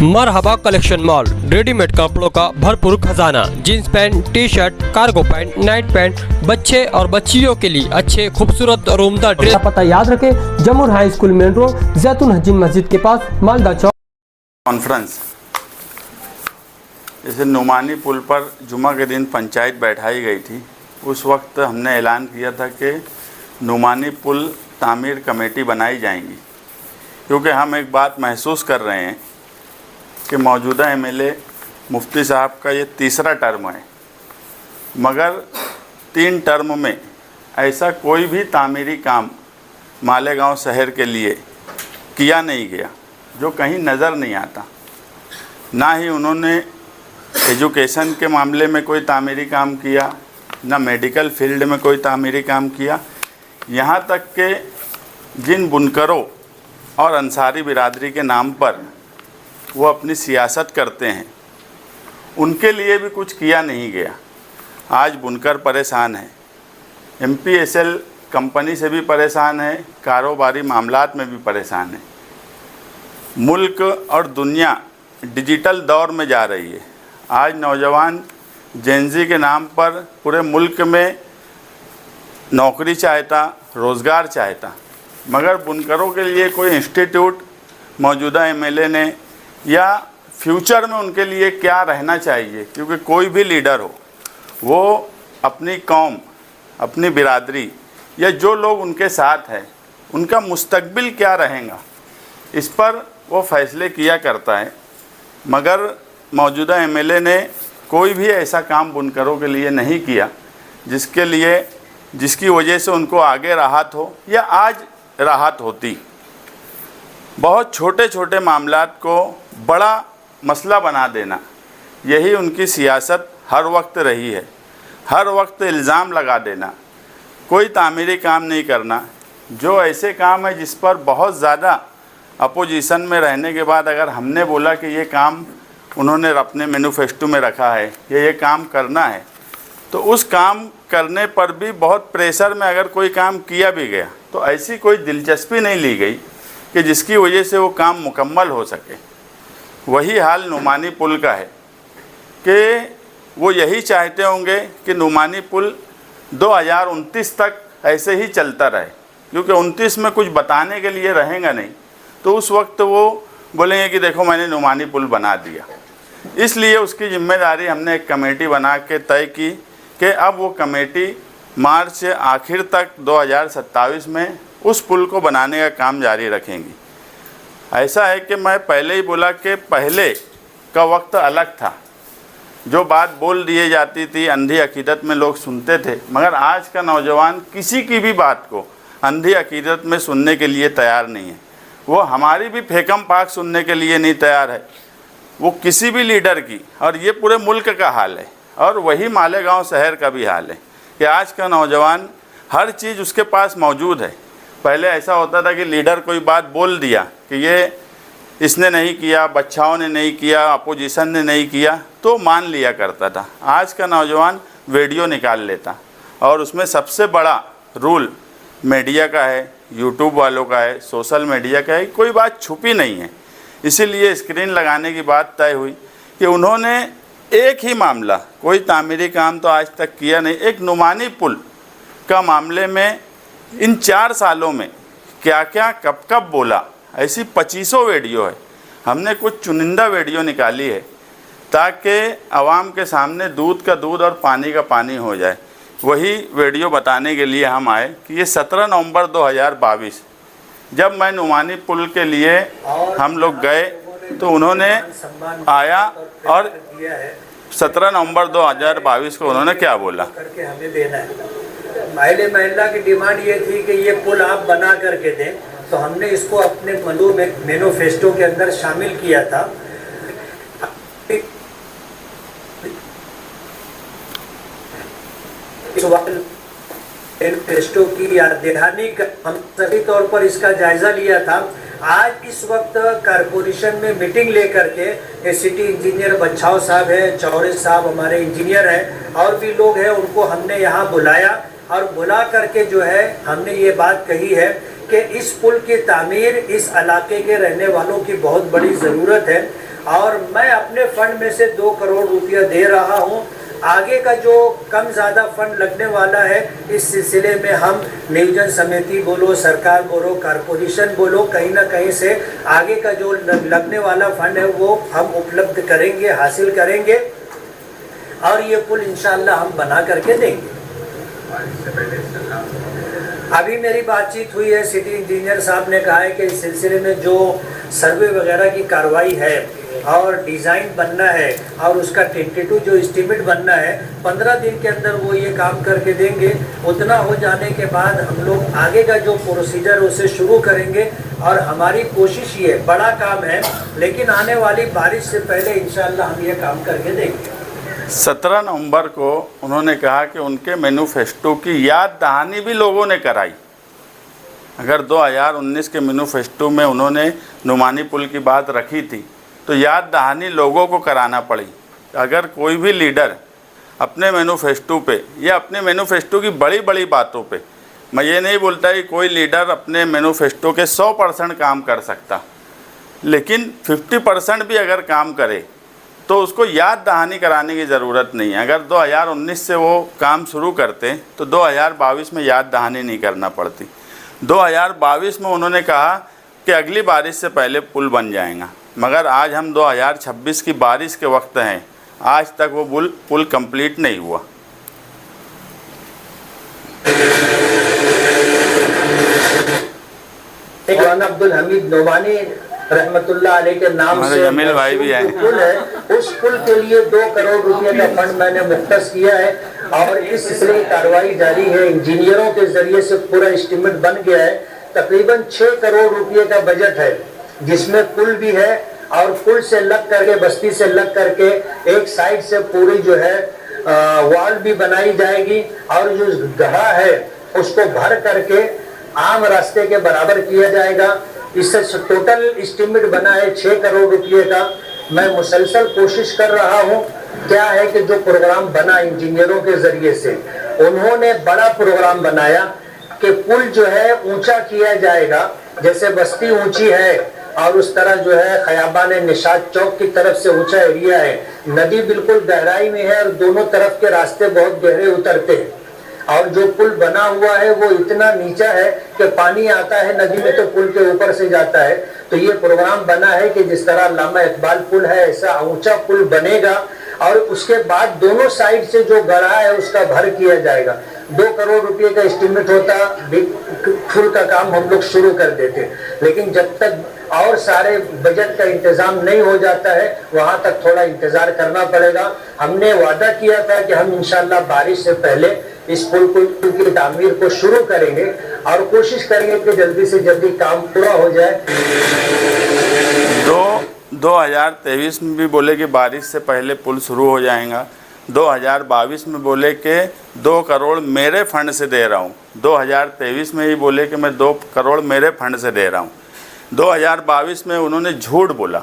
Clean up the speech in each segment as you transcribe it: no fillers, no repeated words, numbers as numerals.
मरहबा collection mall, readymade कपड़ों का भरपूर खजाना। Jeans pant, T shirt, cargo pant, night pant, बच्चे और बच्चियों के लिए अच्छे खूबसूरत और उम्दा ड्रेस। पता याद रखें, जमुर हाई स्कूल मेन रोड, जैतून हजीन मस्जिद के पास, मालदा चौक। कॉन्फ्रेंस जैसे नुमानी पुल पर जुमा के दिन पंचायत बैठाई गई थी, उस वक्त हमने ऐलान किया था कि नुमानी पुल तामीर कमेटी बनाई जाएंगी, क्योंकि हम एक बात महसूस कर रहे हैं कि मौजूदा एमएलए मुफ्ती साहब का ये तीसरा टर्म है, मगर 3 टर्म में ऐसा कोई भी तामीरी काम मालेगांव शहर के लिए किया नहीं गया जो कहीं नज़र नहीं आता। ना ही उन्होंने एजुकेशन के मामले में कोई तामीरी काम किया, ना मेडिकल फील्ड में कोई तामीरी काम किया। यहाँ तक कि जिन बुनकरों और अंसारी बिरादरी के नाम पर वो अपनी सियासत करते हैं, उनके लिए भी कुछ किया नहीं गया। आज बुनकर परेशान है, एमपीएसएल कंपनी से भी परेशान है, कारोबारी मामलात में भी परेशान है। मुल्क और दुनिया डिजिटल दौर में जा रही है। आज नौजवान जेनजी के नाम पर पूरे मुल्क में नौकरी चाहता, रोज़गार चाहता, मगर बुनकरों के लिए कोई इंस्टीट्यूट मौजूदा एमएलए ने या फ्यूचर में उनके लिए क्या रहना चाहिए, क्योंकि कोई भी लीडर हो वो अपनी कौम, अपनी बिरादरी या जो लोग उनके साथ हैं उनका मुस्तकबिल क्या रहेगा, इस पर वो फैसले किया करता है। मगर मौजूदा एमएलए ने कोई भी ऐसा काम बुनकरों के लिए नहीं किया जिसकी वजह से उनको आगे राहत हो या आज राहत होती। बहुत छोटे छोटे मामलात को बड़ा मसला बना देना, यही उनकी सियासत हर वक्त रही है। हर वक्त इल्ज़ाम लगा देना, कोई तामीरी काम नहीं करना। जो ऐसे काम है जिस पर बहुत ज़्यादा अपोजिशन में रहने के बाद अगर हमने बोला कि ये काम उन्होंने अपने मैनिफेस्टो में रखा है या ये काम करना है, तो उस काम करने पर भी बहुत प्रेशर में अगर कोई काम किया भी गया तो ऐसी कोई दिलचस्पी नहीं ली गई कि जिसकी वजह से वो काम मुकम्मल हो सके। वही हाल नुमानी पुल का है कि वो यही चाहते होंगे कि नुमानी पुल 2029 तक ऐसे ही चलता रहे, क्योंकि 29 में कुछ बताने के लिए रहेगा नहीं, तो उस वक्त वो बोलेंगे कि देखो मैंने नुमानी पुल बना दिया। इसलिए उसकी जिम्मेदारी हमने एक कमेटी बना के तय की कि अब वो कमेटी मार्च आखिर तक 2027 में उस पुल को बनाने का काम जारी रखेंगी। ऐसा है कि मैं पहले ही बोला कि पहले का वक्त अलग था, जो बात बोल दिए जाती थी अंधी अकीदत में लोग सुनते थे, मगर आज का नौजवान किसी की भी बात को अंधी अकीदत में सुनने के लिए तैयार नहीं है। वो हमारी भी फेकम पाक सुनने के लिए नहीं तैयार है, वो किसी भी लीडर की। और ये पूरे मुल्क का हाल है, और वही मालेगांव शहर का भी हाल है कि आज का नौजवान हर चीज़ उसके पास मौजूद है। पहले ऐसा होता था कि लीडर कोई बात बोल दिया कि ये इसने नहीं किया, बच्चाओं ने नहीं किया, अपोजिशन ने नहीं किया, तो मान लिया करता था। आज का नौजवान वीडियो निकाल लेता, और उसमें सबसे बड़ा रूल मीडिया का है, यूट्यूब वालों का है, सोशल मीडिया का है, कोई बात छुपी नहीं है। इसीलिए स्क्रीन लगाने की बात तय हुई कि उन्होंने एक ही मामला, कोई तामीरी काम तो आज तक किया नहीं, एक नुमानी पुल का मामले में इन 4 सालों में क्या क्या कब कब बोला, ऐसी 2500 वीडियो है। हमने कुछ चुनिंदा वीडियो निकाली है ताकि आवाम के सामने दूध का दूध और पानी का पानी हो जाए। वही वीडियो बताने के लिए हम आए कि ये 17 नवंबर 2022 जब मैं नुमानी पुल के लिए हम लोग गए तो उन्होंने आया और 17 नवंबर 2022 को उन्होंने क्या बोला करके हमें देना है। महिला की डिमांड ये थी कि ये पुल आप बना करके दें, तो हमने इसको अपने मैनिफेस्टो के अंदर शामिल किया था। मैनिफेस्टो की याददहानी हम सभी तौर पर इसका जायजा लिया था। आज इस वक्त कारपोरेशन में मीटिंग लेकर के सिटी इंजीनियर बच्छाव साहब है, चौरे साहब हमारे इंजीनियर हैं, और भी लोग हैं, उनको हमने यहाँ बुलाया और बुला करके जो है हमने ये बात कही है कि इस पुल की तामीर इस इलाके के रहने वालों की बहुत बड़ी ज़रूरत है और मैं अपने फंड में से 2 करोड़ रुपया दे रहा हूँ। आगे का जो कम ज़्यादा फंड लगने वाला है, इस सिलसिले में हम नियोजन समिति बोलो, सरकार बोलो, कारपोरेशन बोलो, कहीं ना कहीं से आगे का जो लगने वाला फंड है वो हम उपलब्ध करेंगे, हासिल करेंगे और ये पुल इंशाअल्लाह हम बना करके देंगे। अभी मेरी बातचीत हुई है, सिटी इंजीनियर साहब ने कहा है कि इस सिलसिले में जो सर्वे वगैरह की कार्रवाई है और डिज़ाइन बनना है और उसका टेंटेटिव जो एस्टीमेट बनना है, 15 दिन के अंदर वो ये काम करके देंगे। उतना हो जाने के बाद हम लोग आगे का जो प्रोसीजर उसे शुरू करेंगे और हमारी कोशिश ये बड़ा काम है, लेकिन आने वाली बारिश से पहले इंशाअल्लाह हम ये काम करके देंगे। 17 नवंबर को उन्होंने कहा कि उनके मैनिफेस्टो की याद दहानी भी लोगों ने कराई। अगर 2019 के मैनिफेस्टो में उन्होंने नुमानी पुल की बात रखी थी तो याद दहानी लोगों को कराना पड़ी। अगर कोई भी लीडर अपने मैनिफेस्टो पे या अपने मैनिफेस्टो की बड़ी बड़ी बातों पे, मैं ये नहीं बोलता कि कोई लीडर अपने मैनिफेस्टो के 100% काम कर सकता, लेकिन 50% भी अगर काम करे तो उसको याद दहानी कराने की ज़रूरत नहीं है। अगर 2019 से वो काम शुरू करते तो 2022 में याद दहानी नहीं करना पड़ती। 2022 में उन्होंने कहा कि अगली बारिश से पहले पुल बन जाएगा, मगर आज हम 2026 की बारिश के वक्त हैं, आज तक वो पुल कंप्लीट नहीं हुआ। अब्दुल हमीद नोमानी रहमतुल्लाह अलैह के नाम से जमील भाई भी आए। पुल है, उस पुल के लिए 2 करोड़ रुपए का फंड मैंने मुख्तस किया है और इस सिलसिले की कार्रवाई जारी है। इंजीनियरों के जरिए से पूरा एस्टीमेट बन गया है। तकरीबन 6 करोड़ रुपए का बजट है, जिसमें पुल भी है और पुल से लग करके, बस्ती से लग करके एक साइड से पूरी जो है वॉल भी बनाई जाएगी और जो गड्ढा है उसको भर करके आम रास्ते के बराबर किया जाएगा। इससे टोटल एस्टीमेट बना है 6 करोड़ रुपए का। मैं मुसलसल कोशिश कर रहा हूं। क्या है कि जो प्रोग्राम बना इंजीनियरों के जरिए से, उन्होंने बड़ा प्रोग्राम बनाया कि पुल जो है ऊंचा किया जाएगा। जैसे बस्ती ऊंची है और उस तरह जो है खयाबान निशात चौक की तरफ से ऊंचा एरिया है, नदी बिल्कुल गहराई में है और दोनों तरफ के रास्ते बहुत गहरे उतरते हैं और जो पुल बना हुआ है वो इतना नीचा है कि पानी आता है नदी में तो पुल के ऊपर से जाता है। तो ये प्रोग्राम बना है कि जिस तरह अल्लामा इकबाल पुल है ऐसा ऊंचा पुल बनेगा और उसके बाद दोनों साइड से जो गढ़ा है उसका भर किया जाएगा। 2 करोड़ रुपए का एस्टीमेट होता, पुल का काम हम लोग शुरू कर देते, लेकिन जब तक और सारे बजट का इंतजाम नहीं हो जाता है वहां तक थोड़ा इंतजार करना पड़ेगा। हमने वादा किया था कि हम इंशाल्लाह बारिश से पहले इस पुल की तामीर को शुरू करेंगे और कोशिश करेंगे कि जल्दी से जल्दी काम पूरा हो जाए। 2023 में भी बोले कि बारिश से पहले पुल शुरू हो जाएगा। 2022 में बोले कि 2 करोड़ मेरे फंड से दे रहा हूँ। 2023 में ही बोले कि मैं 2 करोड़ मेरे फंड से दे रहा हूँ। 2022 में उन्होंने झूठ बोला,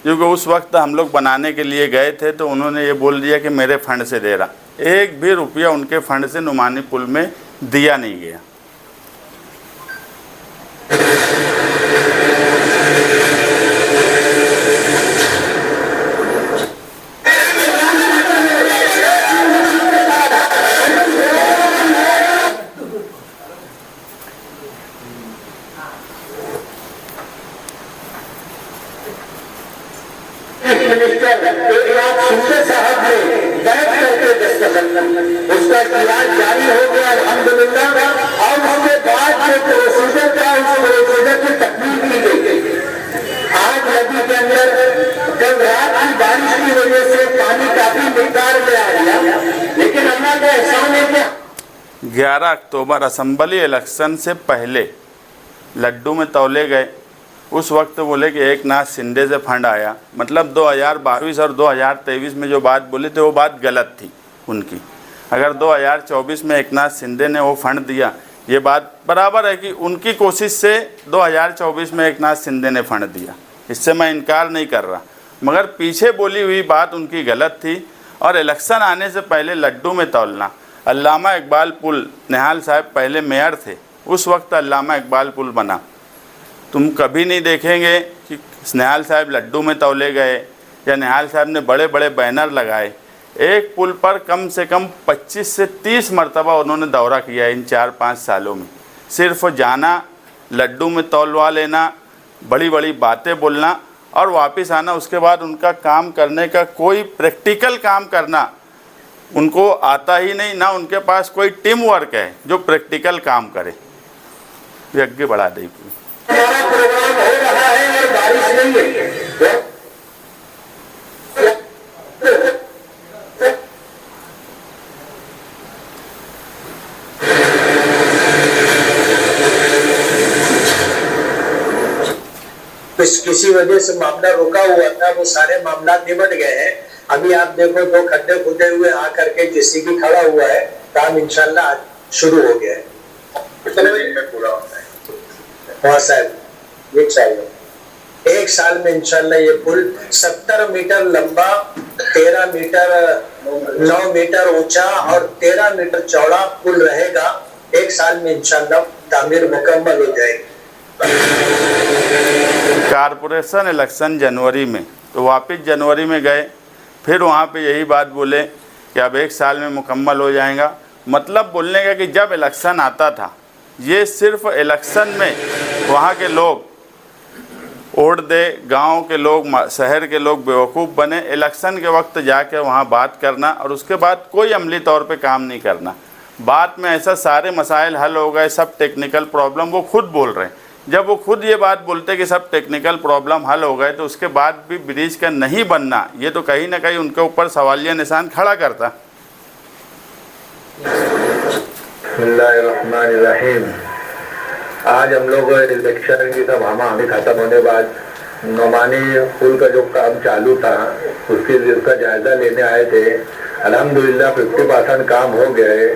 क्योंकि उस वक्त हम लोग बनाने के लिए गए थे तो उन्होंने ये बोल दिया कि मेरे फंड से दे रहा। एक भी रुपया उनके फंड से नुमानी पुल में दिया नहीं गया। उसका इलाज जारी हो गया अल्हम्दुलिल्लाह। और उसके बाद जो प्रोसीजर था उस प्रोसीजर की तकमील की गई। आज नदी के अंदर कल रात की बारिश की वजह से पानी काफी मिकदार में आ गया, लेकिन अल्लाह का एहसान है कि 11 अक्टूबर असेंबली इलेक्शन से पहले लड्डू में तौले गए। उस वक्त बोले कि एक नाथ शिंदे से फंड आया, मतलब 2022 और 2023 में जो बात बोली थी वो बात गलत थी उनकी। अगर 2024 में एक नाथ शिंदे ने वो फंड दिया, ये बात बराबर है कि उनकी कोशिश से 2024 में एक नाथ शिंदे ने फंड दिया, इससे मैं इनकार नहीं कर रहा, मगर पीछे बोली हुई बात उनकी गलत थी। और इलेक्शन आने से पहले लड्डू में तौलना। अल्लामा इकबाल पुल, निहाल साहब पहले मेयर थे, उस वक्त अल्लामा इकबाल पुल बना। तुम कभी नहीं देखेंगे कि निहाल साहब लड्डू में तौले गए या निहाल साहब ने बड़े बड़े बैनर लगाए। एक पुल पर कम से कम 25 से 30 मरतबा उन्होंने दौरा किया इन 4-5 सालों में। सिर्फ जाना, लड्डू में तौलवा लेना, बड़ी बड़ी बातें बोलना और वापस आना। उसके बाद उनका काम करने का कोई प्रैक्टिकल काम करना उनको आता ही नहीं, ना उनके पास कोई टीम वर्क है जो प्रैक्टिकल काम करे। ये आगे बढ़ा देगी। हमारा प्रोग्राम हो रहा है और बारिश नहीं है। किसी वजह से मामला रुका हुआ था, वो सारे मामला निबट गए हैं। अभी आप देखो 2 खड्डे खुदे हुए आकर के जेसीबी खड़ा हुआ है, काम इंशाल्लाह शुरू हो गया है। पूरा होता है हाँ साहब, एक साल में इंशाल्लाह ये पुल 70 मीटर लंबा, 13 मीटर 9 मीटर ऊंचा और 13 मीटर चौड़ा पुल रहेगा। एक साल में इंशाल्लाह तामीर मुकम्मल हो जाएगी। कारपोरेशन इलेक्शन जनवरी में, तो वापस जनवरी में गए, फिर वहाँ पे यही बात बोले कि अब 1 साल में मुकम्मल हो जाएगा। मतलब बोलने का कि जब इलेक्शन आता था, ये सिर्फ इलेक्शन में वहाँ के लोग वोट दे, गांव के लोग, शहर के लोग बेवकूफ़ बने, इलेक्शन के वक्त जाके वहाँ बात करना और उसके बाद कोई अमली तौर पे काम नहीं करना। बात में ऐसा सारे मसाइल हल हो गए, सब टेक्निकल प्रॉब्लम, वो खुद बोल रहे हैं। जब वो खुद ये बात बोलते कि सब टेक्निकल प्रॉब्लम हल हो गए, तो उसके बाद भी ब्रिज का नहीं बनना, ये तो कहीं ना कहीं उनके ऊपर सवालिया निशान खड़ा करता। बिस्मिल्लाहिर्रहमानिर्रहीम। आज हम लोग इलेक्शन की सब हमामी खत्म होने बाद नोमानी पुल का जो काम चालू था उसका जायजा लेने आए थे। अल्हम्दुलिल्लाह 50% काम हो गए।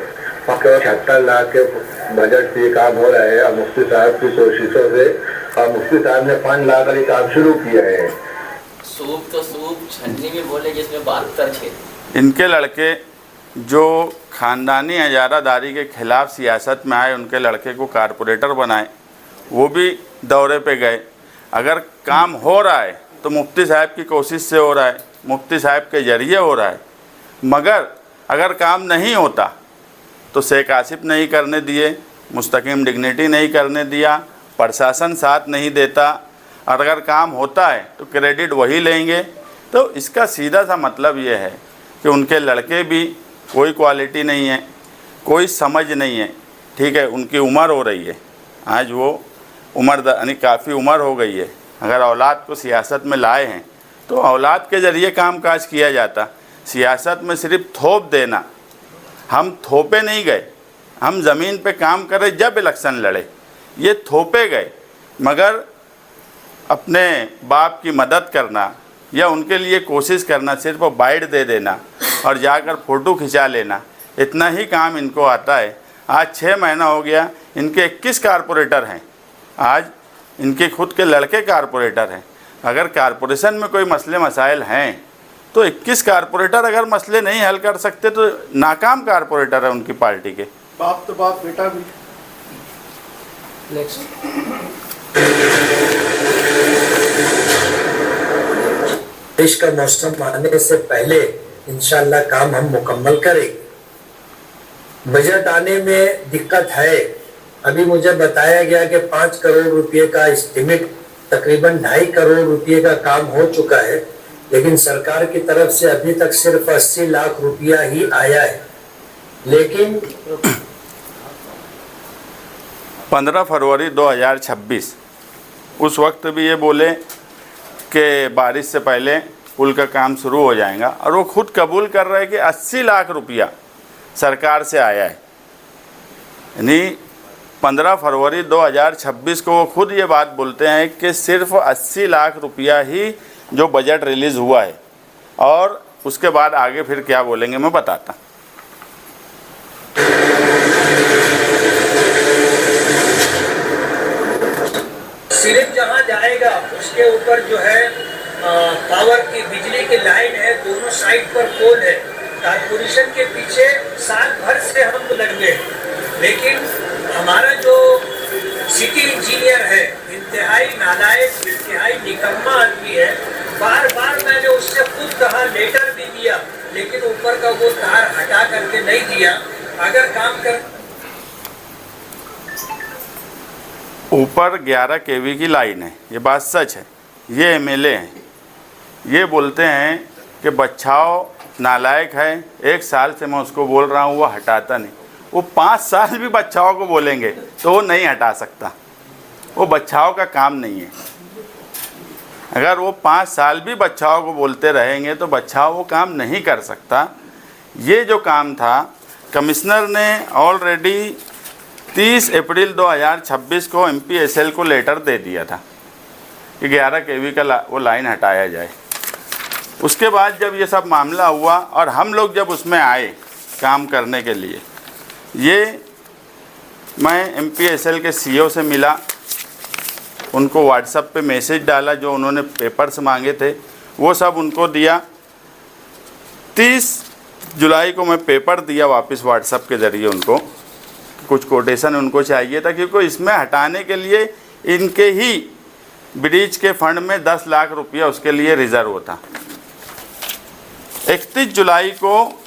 76 लाख के बजट से काम हो रहा है और मुफ्ती साहब की कोशिशों से, और मुफ्ती साहब ने फंड ला कर काम शुरू किया है। सूप तो सूप छन्नी में बोले जिसमें 72 छेद। इनके लड़के जो ख़ानदानी इजारादारी के ख़िलाफ़ सियासत में आए, उनके लड़के को कारपोरेटर बनाए, वो भी दौरे पे गए। अगर काम हो रहा है तो मुफ्ती साहब की कोशिश से हो रहा है, मुफ्ती साहब के ज़रिए हो रहा है। मगर अगर काम नहीं होता तो शेख आसिफ नहीं करने दिए, मुस्तकीम डिग्निटी नहीं करने दिया, प्रशासन साथ नहीं देता, और अगर काम होता है तो क्रेडिट वही लेंगे। तो इसका सीधा सा मतलब ये है कि उनके लड़के भी कोई क्वालिटी नहीं है, कोई समझ नहीं है। ठीक है, उनकी उम्र हो रही है, आज वो उम्र यानी काफ़ी उम्र हो गई है। अगर औलाद को सियासत में लाए हैं तो औलाद के ज़रिए काम काज किया जाता। सियासत में सिर्फ थोप देना, हम थोपे नहीं गए, हम ज़मीन पे काम करे जब इलेक्शन लड़े, ये थोपे गए। मगर अपने बाप की मदद करना या उनके लिए कोशिश करना, सिर्फ बाइट दे देना और जाकर फ़ोटो खिंचा लेना, इतना ही काम इनको आता है। आज 6 महीना हो गया, इनके 21 कारपोरेटर हैं, आज इनके खुद के लड़के कारपोरेटर हैं। अगर कारपोरेशन में कोई मसले मसाइल हैं तो 21 कारपोरेटर अगर मसले नहीं हल कर सकते तो नाकाम कारपोरेटर है उनकी पार्टी के। बाप तो बाप, बेटा भी। बारिश का मौसम आने से पहले इंशाल्लाह काम हम मुकम्मल करेंगे। बजट आने में दिक्कत है। अभी मुझे बताया गया कि 5 करोड़ रुपए का एस्टिमेट, तकरीबन 2.5 करोड़ रुपए का काम हो चुका है, लेकिन सरकार की तरफ से अभी तक सिर्फ 80 लाख रुपया ही आया है। लेकिन 15 फरवरी 2026 उस वक्त भी ये बोले कि बारिश से पहले पुल का काम शुरू हो जाएगा, और वो खुद कबूल कर रहे हैं कि 80 लाख रुपया सरकार से आया है। यानी 15 फरवरी 2026 को वो खुद ये बात बोलते हैं कि सिर्फ 80 लाख रुपया ही जो बजट रिलीज़ हुआ है, और उसके बाद आगे फिर क्या बोलेंगे मैं बताता। सिर्फ जहाँ जाएगा उसके ऊपर जो है पावर की, बिजली की लाइन है, दोनों साइड पर पोल है। कारपोरेशन के पीछे साल भर से हम लगे, लेकिन हमारा जो सिटी इंजीनियर है इंतहाई नालायक, इंतहाई निकम्मा आदमी है। बार बार मैंने उससे लेकिन ऊपर का वो तार हटा करके नहीं दिया। अगर काम कर ऊपर 11 केवी की लाइन है, ये बात सच है। ये एमएलए हैं, ये बोलते हैं कि बच्चाओ नालायक है, 1 साल से मैं उसको बोल रहा हूँ वो हटाता नहीं। वो 5 साल भी बच्चाओं को बोलेंगे तो वो नहीं हटा सकता, वो बच्चाओं का काम नहीं है। अगर वो 5 साल भी बच्चाओं को बोलते रहेंगे तो बच्चाओं वो काम नहीं कर सकता। ये जो काम था, कमिश्नर ने ऑलरेडी 30 अप्रैल 2026 को MPSL को लेटर दे दिया था कि 11 केवी का वो लाइन हटाया जाए। उसके बाद जब ये सब मामला हुआ और हम लोग जब उसमें आए काम करने के लिए, ये मैं MPSL के CEO से मिला, उनको व्हाट्सएप पे मैसेज डाला, जो उन्होंने पेपर्स मांगे थे वो सब उनको दिया। 30 जुलाई को मैं पेपर दिया वापस व्हाट्सएप के ज़रिए उनको, कुछ कोटेशन उनको चाहिए था क्योंकि इसमें हटाने के लिए इनके ही ब्रिज के फंड में 10 लाख रुपया उसके लिए रिजर्व होता। 31 जुलाई को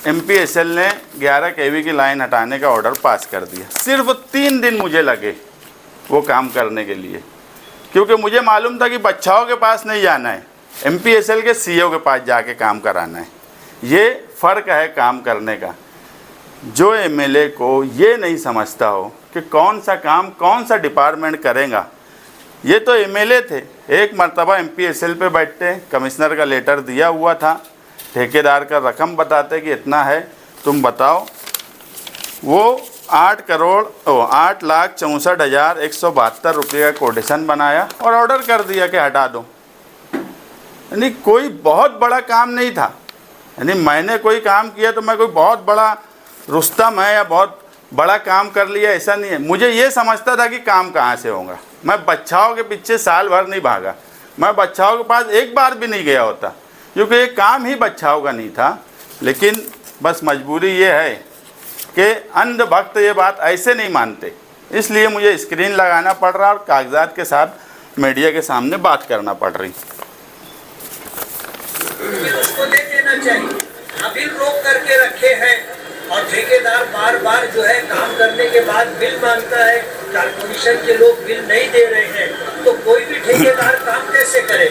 MPSL ने 11 केवी की लाइन हटाने का ऑर्डर पास कर दिया। सिर्फ 3 दिन मुझे लगे वो काम करने के लिए, क्योंकि मुझे मालूम था कि बच्चाओं के पास नहीं जाना है, MPSL के CEO के पास जाके काम कराना है। ये फ़र्क है काम करने का। जो एमएलए को ये नहीं समझता हो कि कौन सा काम कौन सा डिपार्टमेंट करेगा। ये तो एमएलए थे, एक मर्तबा MPSL पे बैठते, कमिश्नर का लेटर दिया हुआ था, ठेकेदार का रकम बताते कि इतना है, तुम बताओ। वो 8,64,172 रुपये का कोटेशन बनाया और ऑर्डर कर दिया कि हटा दो। यानी कोई बहुत बड़ा काम नहीं था। यानी मैंने कोई काम किया तो मैं कोई बहुत बड़ा रुस्तम है या बहुत बड़ा काम कर लिया, ऐसा नहीं है। मुझे ये समझता था कि काम कहाँ से होगा। मैं बच्चाओं के पीछे साल भर नहीं भागा, मैं बच्चाओं के पास एक बार भी नहीं गया होता, क्योंकि ये काम ही बच्चाओं का नहीं था। लेकिन बस मजबूरी ये है कि अंध भक्त ये बात ऐसे नहीं मानते, इसलिए मुझे स्क्रीन लगाना पड़ रहा और कागजात के साथ मीडिया के सामने बात करना पड़ रही। उसको दे देना चाहिए। अभी रोक करके रखे हैं और ठेकेदार बार बार जो है काम करने के बाद बिल मांगता है, कारपोरेशन के लोग बिल नहीं दे रहे हैं, तो कोई भी ठेकेदार काम कैसे करे।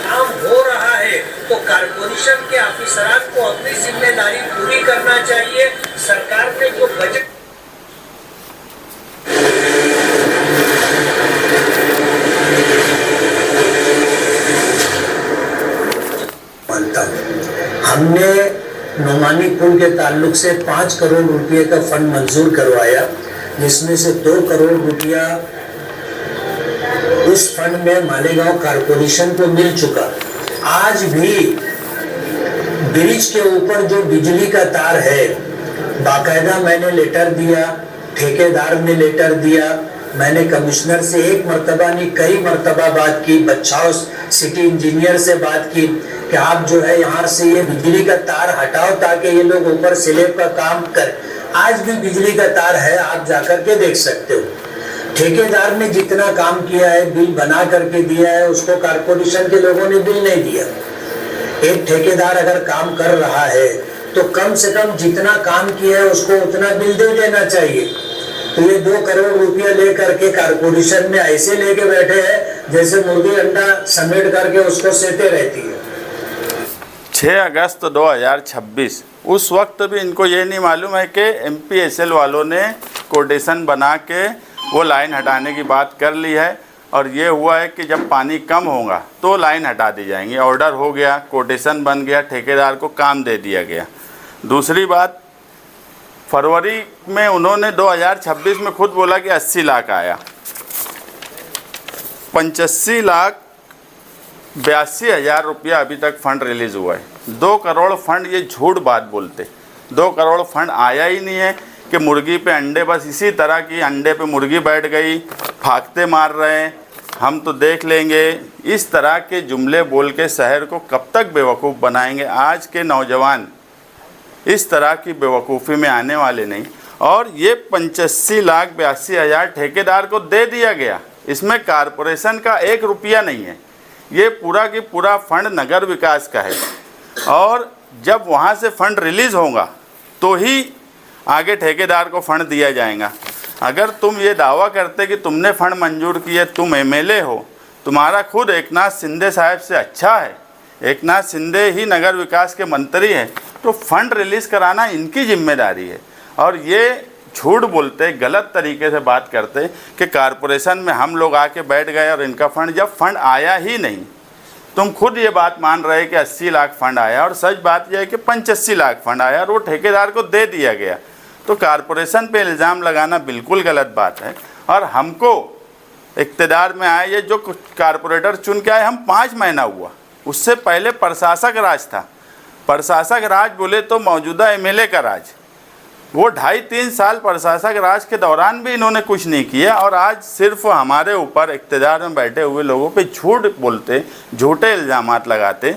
काम हो रहा है तो कारपोरेशन के अफसरान को अपनी जिम्मेदारी पूरी करना चाहिए। सरकार ने जो बजट मानता हूँ, हमने नोमानी पुल के ताल्लुक से 5 करोड़ रुपए का फंड मंजूर करवाया, जिसमें से 2 करोड़ रुपया उस फंड में मालेगांव कारपोरेशन को मिल चुका। आज भी ब्रिज के ऊपर जो बिजली का तार है, बाकायदा मैंने लेटर दिया, ठेकेदार ने लेटर दिया, मैंने कमिश्नर से एक मर्तबा नहीं कई मर्तबा बात की, बच्चाओं सिटी इंजीनियर से बात की कि आप जो है यहाँ से ये बिजली का तार हटाओ ताकि ये लोग ऊपर स्लैब का काम कर। आज भी बिजली का तार है, आप जाकर के देख सकते हो। ठेकेदार ने जितना काम किया है, बिल बना करके दिया है, उसको कारपोरेशन के लोगों ने बिल नहीं दिया। एक ठेकेदार अगर काम कर रहा है तो कम से कम जितना काम किया है उसको उतना बिल दे देना चाहिए। तो ये 2 करोड़ रुपया लेकर के कारपोरेशन में ऐसे लेके बैठे हैं जैसे मुर्गी अंडा समेट करके उसको सेते रहती है। 6 अगस्त 2026, उस वक्त भी इनको ये नहीं मालूम है कि MPSL वालों ने कोटेशन बना के वो लाइन हटाने की बात कर ली है और ये हुआ है कि जब पानी कम होगा तो लाइन हटा दी जाएंगी। ऑर्डर हो गया, कोटेशन बन गया, ठेकेदार को काम दे दिया गया। दूसरी बात, फरवरी में उन्होंने 2026 में खुद बोला कि 80 लाख आया, 85,82,000 रुपया अभी तक फ़ंड रिलीज़ हुआ है। 2 करोड़ फंड, ये झूठ बात बोलते। 2 करोड़ फंड आया ही नहीं है कि मुर्गी पे अंडे, बस इसी तरह की अंडे पे मुर्गी बैठ गई, फाकते मार रहे हैं, हम तो देख लेंगे। इस तरह के जुमले बोल के शहर को कब तक बेवकूफ़ बनाएंगे। आज के नौजवान इस तरह की बेवकूफ़ी में आने वाले नहीं। और ये 85,82,000 ठेकेदार को दे दिया गया, इसमें कारपोरेशन का 1 रुपया नहीं है। ये पूरा की पूरा फंड नगर विकास का है और जब वहाँ से फंड रिलीज़ होगा तो ही आगे ठेकेदार को फंड दिया जाएगा। अगर तुम ये दावा करते कि तुमने फंड मंजूर किए, तुम एमएलए हो, तुम्हारा खुद एकनाथ शिंदे साहब से अच्छा है, एकनाथ शिंदे ही नगर विकास के मंत्री हैं, तो फंड रिलीज़ कराना इनकी जिम्मेदारी है। और ये झूठ बोलते, गलत तरीके से बात करते कि कारपोरेशन में हम लोग आके बैठ गए और इनका फंड, जब फंड आया ही नहीं। तुम खुद ये बात मान रहे कि 80 लाख फंड आया, और सच बात यह है कि 85 लाख फंड आया और वो ठेकेदार को दे दिया गया। तो कारपोरेशन पे इल्ज़ाम लगाना बिल्कुल गलत बात है। और हमको इक़्तिदार में आए, ये जो कारपोरेटर चुन के आए, हम 5 महीना हुआ, उससे पहले प्रशासक राज था। प्रशासक राज बोले तो मौजूदा एमएलए का राज, वो 2.5-3 साल प्रशासक राज के दौरान भी इन्होंने कुछ नहीं किया। और आज सिर्फ हमारे ऊपर इक़्तिदार में बैठे हुए लोगों पे झूठ बोलते, झूठे इल्ज़ामात लगाते।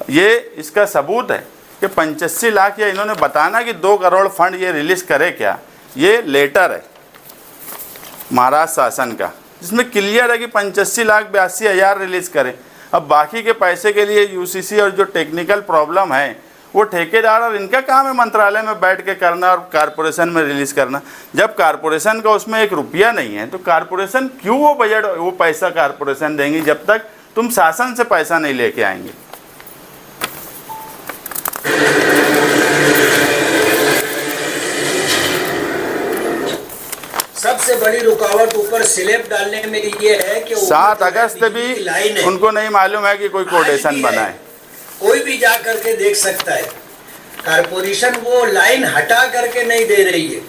ये इसका सबूत है कि 85 लाख, या इन्होंने बताना कि 2 करोड़ फंड ये रिलीज़ करे क्या, ये लेटर है महाराष्ट्र शासन का, जिसमें क्लियर है कि 85 लाख 82 हज़ार रिलीज़ करें। अब बाकी के पैसे के लिए यूसीसी और जो टेक्निकल प्रॉब्लम है वो ठेकेदार और इनका काम है मंत्रालय में बैठ के करना और कारपोरेशन में रिलीज़ करना। जब कारपोरेशन का उसमें 1 रुपया नहीं है तो कारपोरेशन क्यों वो बजट, वो पैसा कारपोरेशन देंगी जब तक तुम शासन से पैसा नहीं लेके आएंगे। सबसे बड़ी रुकावट ऊपर स्लैब डालने में ये है कि 7 अगस्त भी उनको नहीं मालूम है कि कोई कोटेशन बना है। कोई भी जा करके देख सकता है। कारपोरेशन वो लाइन हटा करके नहीं दे रही है।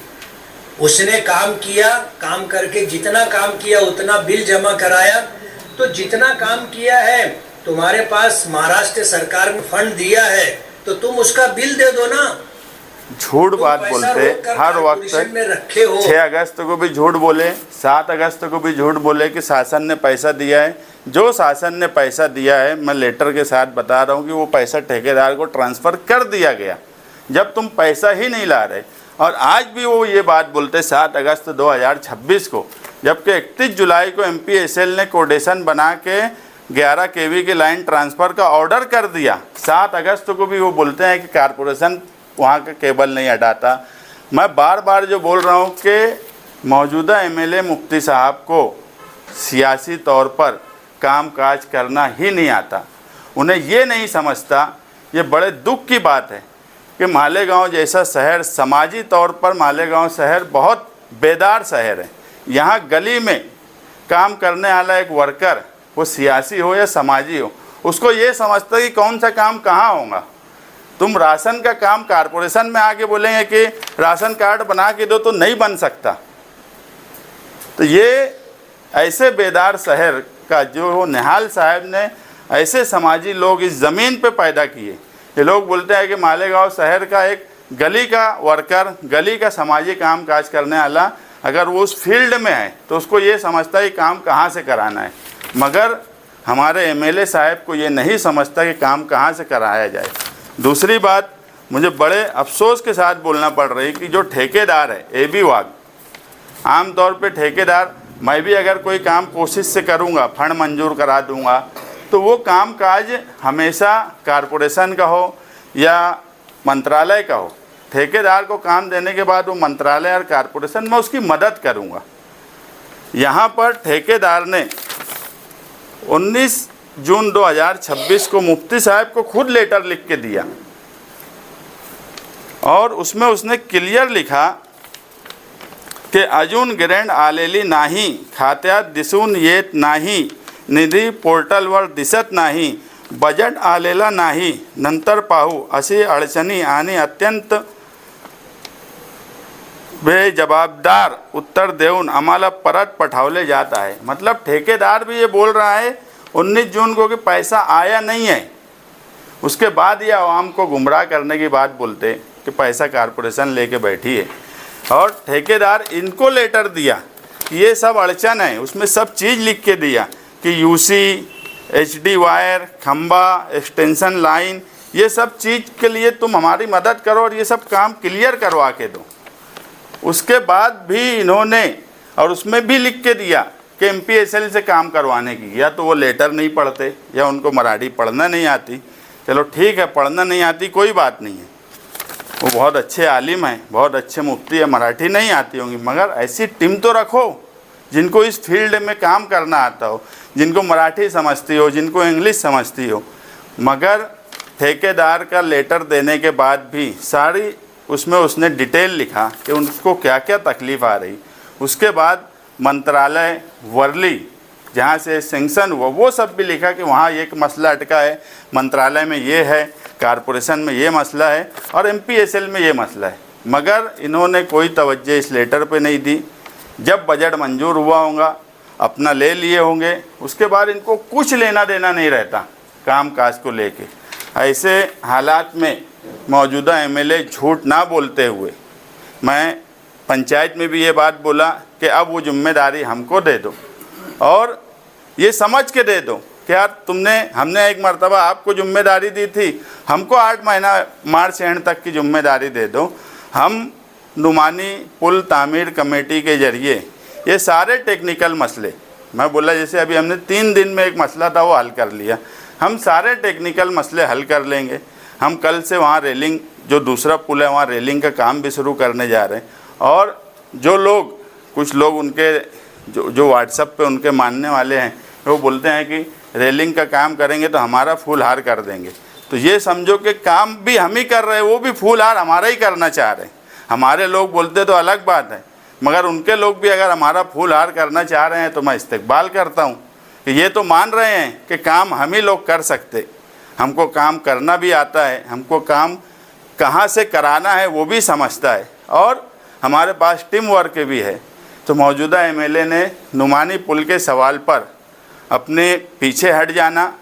उसने काम किया, काम करके जितना काम किया उतना बिल जमा कराया। तो जितना काम किया है, तुम्हारे पास महाराष्ट्र सरकार ने फंड दिया है तो तुम उसका बिल दे दो ना। झूठ बात बोलते हर वक्त। 6 अगस्त को भी झूठ बोले, 7 अगस्त को भी झूठ बोले कि शासन ने पैसा दिया है। जो शासन ने पैसा दिया है, मैं लेटर के साथ बता रहा हूँ कि वो पैसा ठेकेदार को ट्रांसफ़र कर दिया गया, जब तुम पैसा ही नहीं ला रहे। और आज भी वो ये बात बोलते 7 अगस्त 2026 को, जबकि 31 जुलाई को MPSL ने कोडेशन बना के 11 kV की लाइन ट्रांसफ़र का ऑर्डर कर दिया। 7 अगस्त को भी वो बोलते हैं कि कारपोरेशन वहाँ का केबल नहीं हटाता। मैं बार बार जो बोल रहा हूँ कि मौजूदा MLA मुफ्ती साहब को सियासी तौर पर काम काज करना ही नहीं आता। उन्हें ये नहीं समझता, ये बड़े दुख की बात है कि मालेगांव जैसा शहर, समाजी तौर पर मालेगांव शहर बहुत बेदार शहर है। यहाँ गली में काम करने वाला एक वर्कर, वो सियासी हो या समाजी हो, उसको ये समझता कि कौन सा काम कहाँ होगा। तुम राशन का काम कारपोरेशन में आके बोलेंगे कि राशन कार्ड बना के दो, तो नहीं बन सकता। तो ये ऐसे बेदार शहर का जो निहाल साहब ने ऐसे समाजी लोग इस ज़मीन पे पैदा किए। ये लोग बोलते हैं कि मालेगांव शहर का एक गली का वर्कर, गली का समाजी काम काज करने वाला, अगर वो उस फील्ड में है तो उसको ये समझता है कि काम कहाँ से कराना है। मगर हमारे MLA साहब को ये नहीं समझता कि काम कहाँ से कराया जाए। दूसरी बात, मुझे बड़े अफसोस के साथ बोलना पड़ रही है कि जो ठेकेदार है AB वाग, आम तौर पे ठेकेदार, मैं भी अगर कोई काम कोशिश से करूँगा, फंड मंजूर करा दूँगा, तो वो काम काज हमेशा कारपोरेशन का हो या मंत्रालय का हो। ठेकेदार को काम देने के बाद वो मंत्रालय और कारपोरेशन में उसकी मदद करूँगा। यहाँ पर ठेकेदार ने 19 जून 2026 को मुफ्ती साहब को खुद लेटर लिख के दिया और उसमें उसने क्लियर लिखा कि अजून ग्रँड आलेली नाही, खात्यात दिसून येत नाही, निधी पोर्टलवर दिसत नाही, बजेट आलेला नाही, नंतर पाहू अशी अडचणी आणि अत्यंत बेजबाबदार उत्तर देऊन आम्हाला परत पठावले जात आहे। मतलब ठेकेदार भी ये बोल रहा है 19 जून को कि पैसा आया नहीं है, उसके बाद ये आवाम को गुमराह करने की बात बोलते कि पैसा कारपोरेशन लेके बैठी है। और ठेकेदार इनको लेटर दिया कि ये सब अड़चन है, उसमें सब चीज़ लिख के दिया कि UC, HD वायर, खंबा, एक्सटेंशन लाइन, ये सब चीज़ के लिए तुम हमारी मदद करो और ये सब काम क्लियर करवा के दो। उसके बाद भी इन्होंने, और उसमें भी लिख के दिया कि MPSL से काम करवाने की, या तो वो लेटर नहीं पढ़ते या उनको मराठी पढ़ना नहीं आती। चलो ठीक है, पढ़ना नहीं आती कोई बात नहीं है, वो बहुत अच्छे आलिम हैं, बहुत अच्छे मुफ्ती है, मराठी नहीं आती होंगी, मगर ऐसी टीम तो रखो जिनको इस फील्ड में काम करना आता हो, जिनको मराठी समझती हो, जिनको इंग्लिश समझती हो। मगर ठेकेदार का लेटर देने के बाद भी सारी उसमें उसने डिटेल लिखा कि उनको क्या क्या तकलीफ़ आ रही। उसके बाद मंत्रालय वर्ली जहाँ से सेंक्शन हुआ वो सब भी लिखा कि वहाँ एक मसला अटका है, मंत्रालय में ये है, कारपोरेशन में ये मसला है और MPSL में ये मसला है। मगर इन्होंने कोई तवज्जो इस लेटर पे नहीं दी। जब बजट मंजूर हुआ होगा अपना ले लिए होंगे, उसके बाद इनको कुछ लेना देना नहीं रहता काम काज को लेके। ऐसे हालात में मौजूदा MLA झूठ ना बोलते हुए, मैं पंचायत में भी ये बात बोला कि अब वो जिम्मेदारी हमको दे दो और ये समझ के दे दो कि यार हमने एक मर्तबा आपको जिम्मेदारी दी थी, हमको 8 महीना मार्च एंड तक की जिम्मेदारी दे दो। हम नुमानी पुल तामीर कमेटी के ज़रिए ये सारे टेक्निकल मसले, मैं बोला जैसे अभी हमने 3 दिन में एक मसला था वो हल कर लिया, हम सारे टेक्निकल मसले हल कर लेंगे। हम कल से वहाँ रेलिंग, जो दूसरा पुल है वहाँ रेलिंग का काम भी शुरू करने जा रहे हैं। और जो लोग, कुछ लोग उनके जो व्हाट्सएप पे उनके मानने वाले हैं, वो बोलते हैं कि रेलिंग का काम करेंगे तो हमारा फूल हार कर देंगे। तो ये समझो कि काम भी हम ही कर रहे हैं, वो भी फूल हार हमारा ही करना चाह रहे हैं। हमारे लोग बोलते तो अलग बात है, मगर उनके लोग भी अगर हमारा फूल हार करना चाह रहे हैं तो मैं इस्तकबाल करता हूँ कि ये तो मान रहे हैं कि काम हम ही लोग कर सकते, हमको काम करना भी आता है, हमको काम कहाँ से कराना है वो भी समझता है और हमारे पास टीम वर्क भी है। तो मौजूदा MLA ने नुमानी पुल के सवाल पर अपने पीछे हट जाना,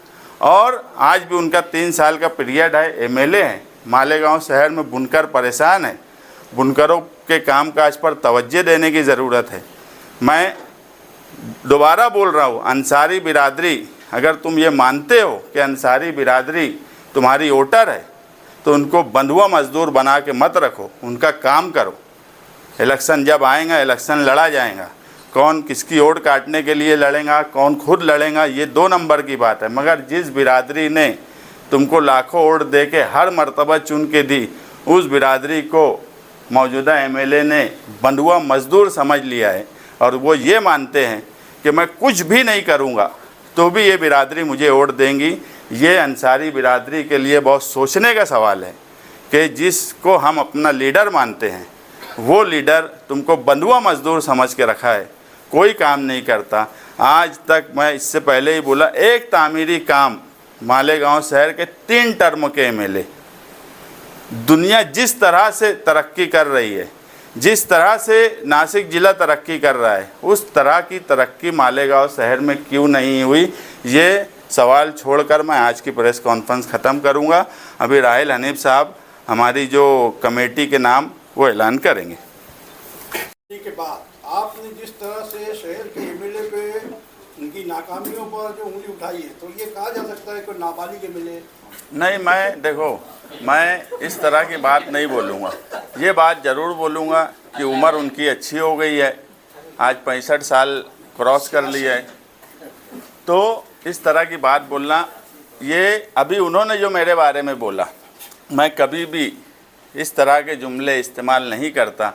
और आज भी उनका 3 साल का पीरियड है, MLA है, मालेगांव शहर में बुनकर परेशान है, बुनकरों के कामकाज पर तवज्जो देने की ज़रूरत है। मैं दोबारा बोल रहा हूँ, अंसारी बिरादरी, अगर तुम ये मानते हो कि अंसारी बिरादरी तुम्हारी वोटर है तो उनको बंधुआ मजदूर बना के मत रखो, उनका काम करो। इलेक्शन जब आएगा, इलेक्शन लड़ा जाएगा, कौन किसकी ओट काटने के लिए लड़ेगा, कौन खुद लड़ेगा, ये 2 नंबर की बात है। मगर जिस बिरादरी ने तुमको लाखों ओट दे के हर मर्तबा चुन के दी, उस बिरादरी को मौजूदा MLA ने बंधुआ मजदूर समझ लिया है और वो ये मानते हैं कि मैं कुछ भी नहीं करूँगा तो भी ये बिरादरी मुझे वोट देंगी। ये अंसारी बिरादरी के लिए बहुत सोचने का सवाल है कि जिसको हम अपना लीडर मानते हैं वो लीडर तुमको बंधुआ मजदूर समझ के रखा है, कोई काम नहीं करता। आज तक मैं इससे पहले ही बोला, एक तामीरी काम मालेगांव शहर के 3 टर्म के MLA, दुनिया जिस तरह से तरक्की कर रही है, जिस तरह से नासिक ज़िला तरक्की कर रहा है, उस तरह की तरक्की मालेगांव शहर में क्यों नहीं हुई, ये सवाल छोड़कर मैं आज की प्रेस कॉन्फ्रेंस ख़त्म करूंगा। अभी राहिल हनीफ साहब हमारी जो कमेटी के नाम वो ऐलान करेंगे। के बाद आपने जिस तरह से शहर के MLA पे उनकी नाकामियों पर जो उंगली उठाई है, तो ये कहा जा सकता है कि नाबालिग MLA नहीं, मैं इस तरह की बात नहीं बोलूँगा। ये बात ज़रूर बोलूँगा कि उम्र उनकी अच्छी हो गई है, आज 65 साल क्रॉस कर लिया है, तो इस तरह की बात बोलना, ये अभी उन्होंने जो मेरे बारे में बोला, मैं कभी भी इस तरह के जुमले इस्तेमाल नहीं करता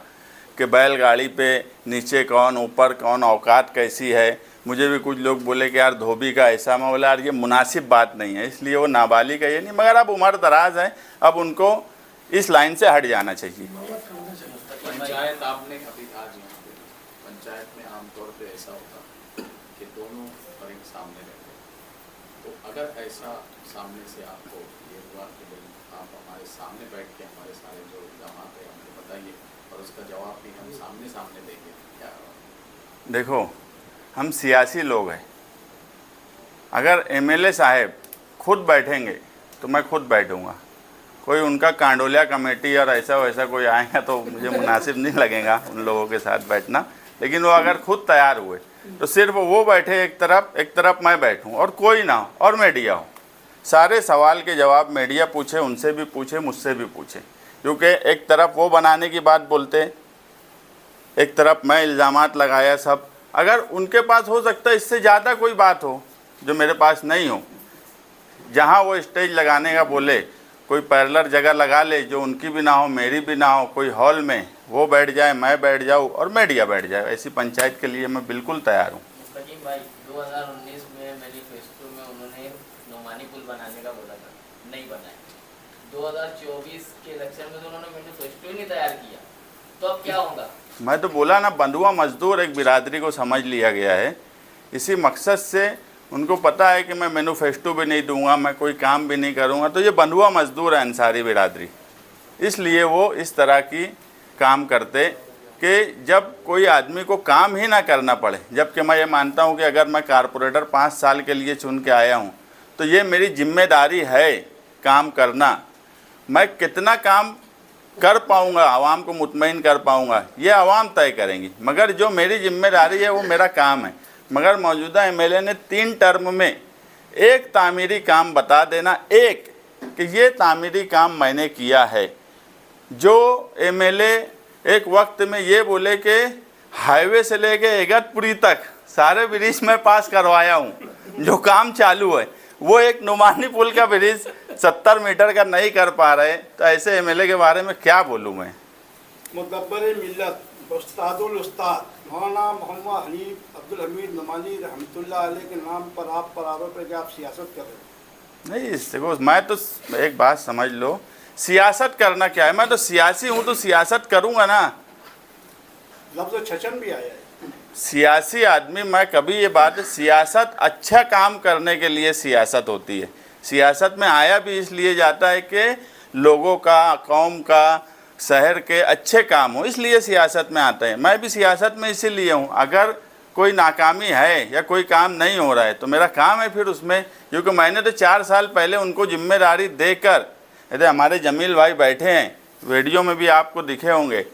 कि बैलगाड़ी पे नीचे कौन ऊपर कौन, औकात कैसी है। मुझे भी कुछ लोग बोले कि यार धोबी का ऐसा, मैं बोला यार ये मुनासिब बात नहीं है, इसलिए वो नाबालिग है ये नहीं, मगर अब उम्र दराज है, अब उनको इस लाइन से हट जाना चाहिए। पंचायत आपने अभी आज यहाँ पे पंचायत में आमतौर पे ऐसा होता कि दोनों फरीक सामने रहते, तो अगर ऐसा सामने से आपको ये हुआ कि भाई आप हमारे सामने बैठ के हमारे सारे जो इल्जाम है हमको बताइए और उसका जवाब भी हम सामने सामने देंगे, क्या? देखो, हम सियासी लोग हैं, अगर MLA साहब खुद बैठेंगे तो मैं खुद बैठूंगा, कोई उनका कांडोलिया कमेटी और ऐसा वैसा कोई आएगा तो मुझे मुनासिब नहीं लगेगा उन लोगों के साथ बैठना। लेकिन वो अगर खुद तैयार हुए तो सिर्फ वो बैठे एक तरफ मैं बैठूं और कोई ना हो और मीडिया हो, सारे सवाल के जवाब मीडिया पूछे, उनसे भी पूछे, मुझसे भी पूछे, क्योंकि एक तरफ वो बनाने की बात बोलते, एक तरफ मैं इल्ज़ामात लगाया सब। अगर उनके पास हो सकता है इससे ज़्यादा कोई बात हो जो मेरे पास नहीं हो, जहाँ वो स्टेज लगाने का बोले, कोई पैरेलल जगह लगा ले जो उनकी भी ना हो मेरी भी ना हो, कोई हॉल में वो बैठ जाए, मैं बैठ जाऊँ और मीडिया बैठ जाए, ऐसी पंचायत के लिए मैं बिल्कुल तैयार हूँ। मुस्तकीम भाई 2019 में मैनिफेस्टो में उन्होंने नोमानी पुल बनाने का बोला था, नहीं बनाया। 2024 के इलेक्शन में तो उन्होंने मैनिफेस्टो ही नहीं तैयार किया, तो अब क्या होगा? मैं तो बोला ना, बंधुआ मजदूर एक बिरादरी को समझ लिया गया है। इसी मकसद से उनको पता है कि मैं मैनिफेस्टो भी नहीं दूंगा, मैं कोई काम भी नहीं करूंगा, तो ये बंधुआ मजदूर है अंसारी बिरादरी, इसलिए वो इस तरह की काम करते कि जब कोई आदमी को काम ही ना करना पड़े। जबकि मैं ये मानता हूँ कि अगर मैं कारपोरेटर 5 साल के लिए चुन के आया हूँ तो ये मेरी जिम्मेदारी है काम करना। मैं कितना काम कर पाऊँगा, आवाम को मुतमईन कर पाऊँगा, ये आवाम तय करेंगी, मगर जो मेरी जिम्मेदारी है वो मेरा काम है। मगर मौजूदा एमएलए ने 3 टर्म में एक तामीरी काम बता देना, एक कि ये तामीरी काम मैंने किया है। जो एमएलए एक वक्त में ये बोले कि हाईवे से लेके इगतपुरी तक सारे ब्रिज में पास करवाया हूँ, जो काम चालू है वो एक नुमानी पुल का ब्रिज 70 मीटर का नहीं कर पा रहे, तो ऐसे एमएलए के बारे में क्या बोलूँ मैं। मुदब्बर मिल्लत उस्तादुल उस्ताद मौलाना मोहम्मद हनीफ अब्दुल हमीद नुमानी रहमतुल्लाह अलैह के नाम पर आप पर आरोप है कि आप सियासत कर रहे हैं। नहीं, देखो मैं तो एक बात समझ लो, सियासत करना क्या है, मैं तो सियासी हूँ तो सियासत करूँगा ना। लफ्ज़ छचन भी आया है। सियासी आदमी, मैं कभी ये बात, सियासत अच्छा काम करने के लिए सियासत होती है। सियासत में आया भी इसलिए जाता है कि लोगों का, कौम का, शहर के अच्छे काम हो, इसलिए सियासत में आते हैं। मैं भी सियासत में इसीलिए हूँ। अगर कोई नाकामी है या कोई काम नहीं हो रहा है तो मेरा काम है फिर उसमें, क्योंकि मैंने तो 4 साल पहले उनको जिम्मेदारी देकर, यदि हमारे जमील भाई बैठे हैं, वीडियो में भी आपको दिखे होंगे,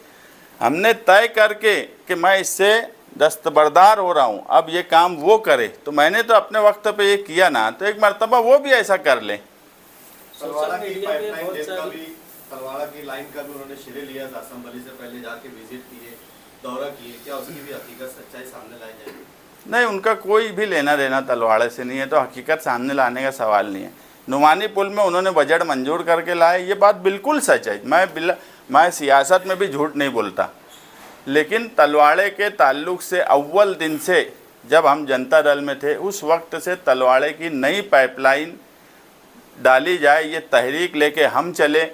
हमने तय करके कि मैं इससे दस्तबरदार हो रहा हूँ, अब ये काम वो करे, तो मैंने तो अपने वक्त पे ये किया ना, तो एक मर्तबा वो भी ऐसा कर ले। तलवाड़ा की पाइपलाइन का भी, तलवाड़ा की लाइन का भी उन्होंने शिरे लिया था, असम्बली से पहले जाके विजिट किए, दौरा किए, क्या उसकी भी हकीकत सच्चाई सामने लाई जाएगी? नहीं, उनका कोई भी लेना देना तलवाड़े से नहीं है, तो हकीकत सामने लाने का सवाल नहीं है। नुमानी पुल में उन्होंने बजट मंजूर करके लाए, ये बात बिल्कुल सच है। मैं सियासत में भी झूठ नहीं बोलता, लेकिन तलवाड़े के ताल्लुक़ से अव्वल दिन से जब हम जनता दल में थे उस वक्त से तलवाड़े की नई पाइपलाइन डाली जाए, ये तहरीक लेके हम चले।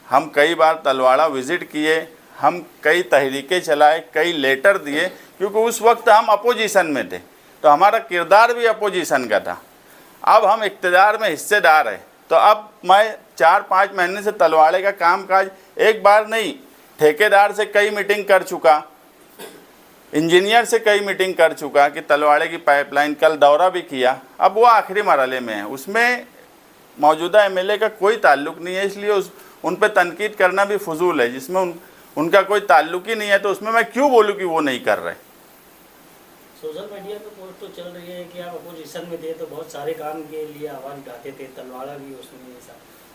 हम कई बार तलवाड़ा विज़िट किए, हम कई तहरीकें चलाए, कई लेटर दिए, क्योंकि उस वक्त हम अपोजिशन में थे, तो हमारा किरदार भी अपोजिशन का था। अब हम इक़्तिदार में हिस्सेदार हैं, तो अब मैं 4-5 महीने से तलवाड़े का कामकाज एक बार नहीं, ठेकेदार से कई मीटिंग कर चुका, इंजीनियर से कई मीटिंग कर चुका कि तलवाड़े की पाइपलाइन, कल दौरा भी किया। अब वो आखिरी मरहले में है, उसमें मौजूदा एमएलए का कोई ताल्लुक़ नहीं है, इसलिए उन पर तनकीद करना भी फजूल है। जिसमें उनका कोई ताल्लुक़ ही नहीं है तो उसमें मैं क्यों बोलूँ कि वो नहीं कर रहे। सोशल मीडिया पे पोस्ट तो चल रही है कि आप अपोजिशन में थे तो बहुत सारे काम के लिए आवाज़ उठाते थे, तलवाड़ा भी उसमें ऐसा,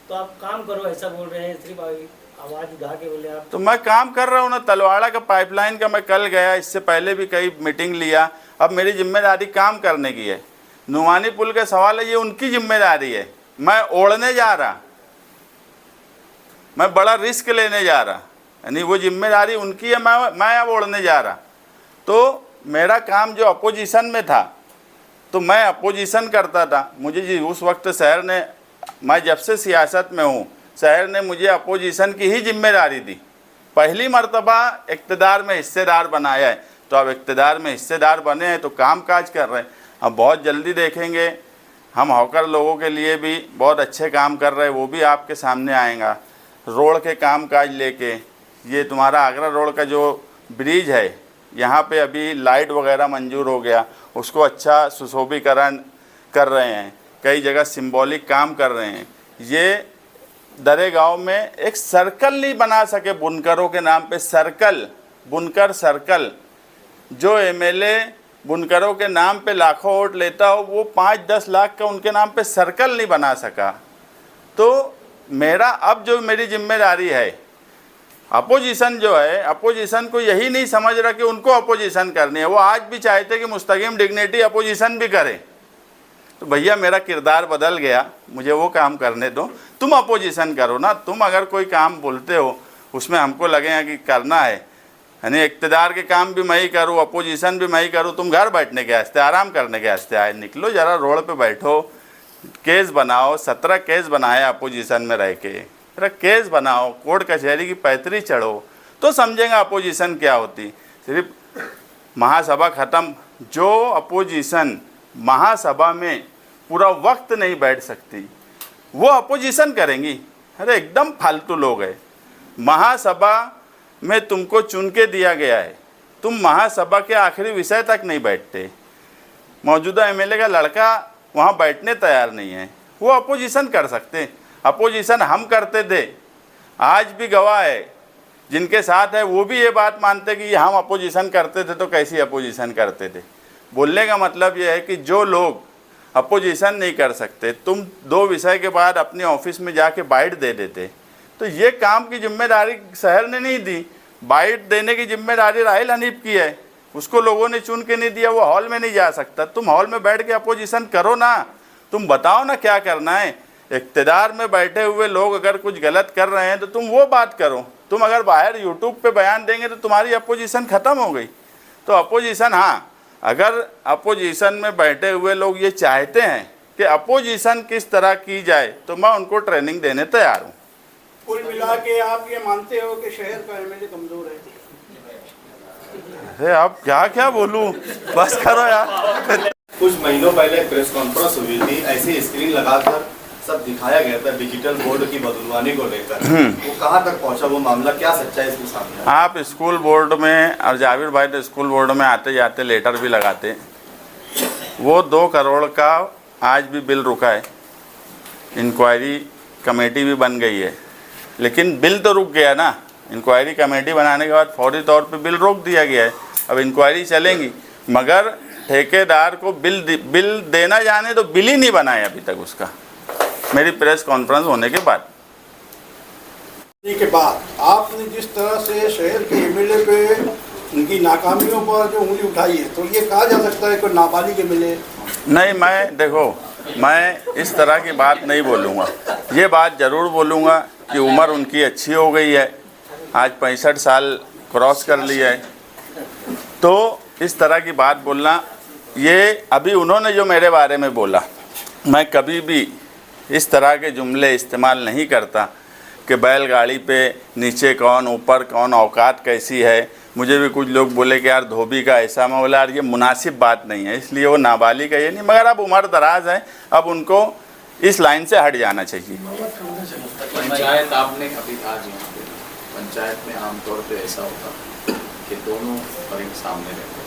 तो आप काम करो ऐसा बोल रहे हैं, सिर्फ आवाज़ उठा के बोले आप। तो मैं काम कर रहा हूँ ना, तलवाड़ा का पाइपलाइन का मैं कल गया, इससे पहले भी कई मीटिंग लिया। अब मेरी जिम्मेदारी काम करने की है। नुमानी पुल का सवाल है, ये उनकी जिम्मेदारी है, मैं ओढ़ने जा रहा, मैं बड़ा रिस्क लेने जा रहा, यानी वो जिम्मेदारी उनकी है, मैं अब ओढ़ने जा रहा। तो मेरा काम जो अपोजिशन में था तो मैं अपोजिशन करता था। मुझे जी उस वक्त शहर ने, मैं जब से सियासत में हूँ, शहर ने मुझे अपोजिशन की ही जिम्मेदारी दी। पहली मर्तबा इक़्तिदार में हिस्सेदार बनाया है, तो अब इक़्तिदार में हिस्सेदार बने हैं तो काम काज कर रहे हैं। अब बहुत जल्दी देखेंगे हम हॉकर लोगों के लिए भी बहुत अच्छे काम कर रहे हैं, वो भी आपके सामने आएगा। रोड के काम काज लेके, ये तुम्हारा आगरा रोड का जो ब्रिज है, यहाँ पे अभी लाइट वगैरह मंजूर हो गया, उसको अच्छा सुशोभीकरण कर रहे हैं, कई जगह सिंबॉलिक काम कर रहे हैं। ये दरे गांव में एक सर्कल नहीं बना सके बुनकरों के नाम पे, सर्कल, बुनकर सर्कल, जो एमएलए बुनकरों के नाम पे लाखों वोट लेता हो, वो 5-10 लाख का उनके नाम पे सर्कल नहीं बना सका। तो मेरा अब जो मेरी जिम्मेदारी है, अपोजिशन जो है, अपोजिशन को यही नहीं समझ रहा कि उनको अपोजिशन करनी है। वो आज भी चाहते कि मुस्तकीम डिग्निटी अपोजिशन भी करे, तो भैया मेरा किरदार बदल गया, मुझे वो काम करने दो, तुम अपोजिशन करो ना। तुम अगर कोई काम बोलते हो उसमें हमको लगेगा कि करना है, यानी इक़्तिदार के काम भी मैं ही करूँ, अपोजिशन भी मैं ही करूँ, तुम घर बैठने के वास्ते, आराम करने के वास्ते आए, निकलो ज़रा रोड पे बैठो, केस बनाओ। 17 केस बनाए अपोजिशन में रह के, जरा केस बनाओ, कोर्ट कचहरी की पैतरी चढ़ो, तो समझेगा अपोजिशन क्या होती। सिर्फ महासभा ख़त्म, जो अपोजिशन महासभा में पूरा वक्त नहीं बैठ सकती वो अपोजिशन करेंगी। अरे एकदम फालतू लोग हैं। महासभा में तुमको चुन के दिया गया है, तुम महासभा के आखिरी विषय तक नहीं बैठते। मौजूदा एमएलए का लड़का वहाँ बैठने तैयार नहीं है, वो अपोजिशन कर सकते। अपोजिशन हम करते थे, आज भी गवाह है जिनके साथ है वो भी ये बात मानते कि हम अपोजिशन करते थे तो कैसी अपोजिशन करते थे। बोलने का मतलब ये है कि जो लोग अपोजिशन नहीं कर सकते, तुम 2 विषय के बाद अपने ऑफिस में जाके बाइट दे देते, तो ये काम की जिम्मेदारी शहर ने नहीं दी, बाइट देने की जिम्मेदारी राहिल हनीफ की है। उसको लोगों ने चुन के नहीं दिया, वो हॉल में नहीं जा सकता। तुम हॉल में बैठ के अपोजिशन करो ना, तुम बताओ ना क्या करना है। इक़्तिदार में बैठे हुए लोग अगर कुछ गलत कर रहे हैं तो तुम वो बात करो। तुम अगर बाहर यूट्यूब पे बयान देंगे तो तुम्हारी अपोजिशन ख़त्म हो गई। तो अपोजिशन, हाँ, अगर अपोजिशन में बैठे हुए लोग ये चाहते हैं कि अपोजिशन किस तरह की जाए तो मैं उनको ट्रेनिंग देने तैयार हूँ। कुल मिला के आप ये मानते हो कि शहर का एमएलए कमज़ोर है? अरे आप क्या क्या बोलूँ, बस करो यार। कुछ महीनों पहले प्रेस कॉन्फ्रेंस हुई थी, ऐसी स्क्रीन लगाकर सब दिखाया गया था डिजिटल बोर्ड की बदलवाने को लेकर, वो कहाँ तक पहुँचा वो मामला, क्या सच्चाई इसके सामने? आप स्कूल बोर्ड में, और जाविर भाई तो स्कूल बोर्ड में आते जाते लेटर भी लगाते, वो 2 करोड़ का आज भी बिल रुका है। इंक्वायरी कमेटी भी बन गई है, लेकिन बिल तो रुक गया ना। इंक्वायरी कमेटी बनाने के बाद फौरी तौर पे बिल रोक दिया गया है, अब इंक्वायरी चलेंगी, मगर ठेकेदार को बिल देना जाने तो बिल ही नहीं बनाया अभी तक उसका, मेरी प्रेस कॉन्फ्रेंस होने के बाद। के बाद आपने जिस तरह से शहर के एमएलए पे उनकी नाकामियों पर जो उंगली उठाई है, तो ये कहा जा सकता है कि नाबालिग एमएलए? नहीं, मैं इस तरह की बात नहीं बोलूँगा। ये बात ज़रूर बोलूँगा कि उम्र उनकी अच्छी हो गई है, आज 65 साल क्रॉस कर लिया है, तो इस तरह की बात बोलना, ये अभी उन्होंने जो मेरे बारे में बोला, मैं कभी भी इस तरह के जुमले इस्तेमाल नहीं करता कि बैलगाड़ी पे नीचे कौन ऊपर कौन, औकात कैसी है। मुझे भी कुछ लोग बोले कि यार धोबी का ऐसा, मैं बोला यार ये मुनासिब बात नहीं है, इसलिए वो नाबालिग है ये नहीं, मगर अब उम्र दराज है, अब उनको इस लाइन से हट जाना चाहिए। पंचायत आपने अभी आज यहाँ पे, पंचायत में आमतौर पे ऐसा होता कि दोनों फरीक सामने रहते,